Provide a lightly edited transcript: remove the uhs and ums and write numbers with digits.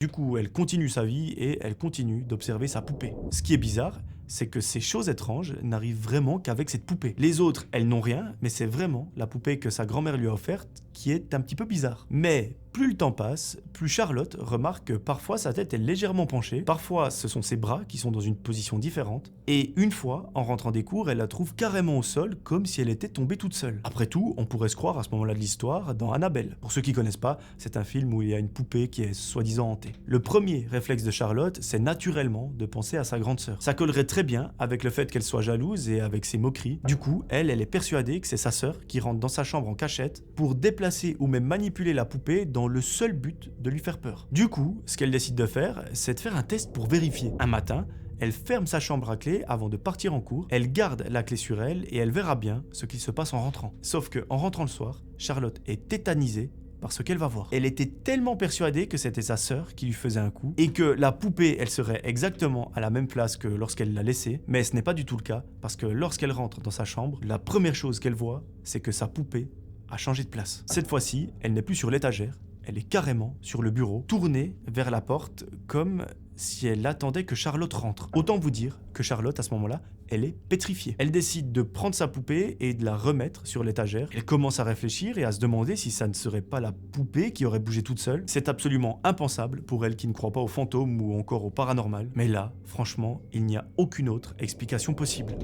Du coup, elle continue sa vie et elle continue d'observer sa poupée. Ce qui est bizarre, c'est que ces choses étranges n'arrivent vraiment qu'avec cette poupée. Les autres, elles n'ont rien, mais c'est vraiment la poupée que sa grand-mère lui a offerte qui est un petit peu bizarre. Mais plus le temps passe, plus Charlotte remarque que parfois sa tête est légèrement penchée, parfois ce sont ses bras qui sont dans une position différente, et une fois, en rentrant des cours, elle la trouve carrément au sol, comme si elle était tombée toute seule. Après tout, on pourrait se croire à ce moment-là de l'histoire dans Annabelle. Pour ceux qui connaissent pas, c'est un film où il y a une poupée qui est soi-disant hantée. Le premier réflexe de Charlotte, c'est naturellement de penser à sa grande sœur. Ça collerait très bien avec le fait qu'elle soit jalouse et avec ses moqueries. Du coup, elle est persuadée que c'est sa sœur qui rentre dans sa chambre en cachette pour déplacer ou même manipuler la poupée dans le seul but de lui faire peur. Du coup, ce qu'elle décide de faire, c'est de faire un test pour vérifier. Un matin, elle ferme sa chambre à clé avant de partir en cours, elle garde la clé sur elle et elle verra bien ce qu'il se passe en rentrant. Sauf que en rentrant le soir, Charlotte est tétanisée par ce qu'elle va voir. Elle était tellement persuadée que c'était sa sœur qui lui faisait un coup et que la poupée, elle serait exactement à la même place que lorsqu'elle l'a laissée, mais ce n'est pas du tout le cas parce que lorsqu'elle rentre dans sa chambre, la première chose qu'elle voit, c'est que sa poupée a changé de place. Cette fois-ci, elle n'est plus sur l'étagère, elle est carrément sur le bureau, tournée vers la porte comme si elle attendait que Charlotte rentre. Autant vous dire que Charlotte, à ce moment-là, elle est pétrifiée. Elle décide de prendre sa poupée et de la remettre sur l'étagère. Elle commence à réfléchir et à se demander si ça ne serait pas la poupée qui aurait bougé toute seule. C'est absolument impensable pour elle qui ne croit pas aux fantômes ou encore au paranormal. Mais là, franchement, il n'y a aucune autre explication possible.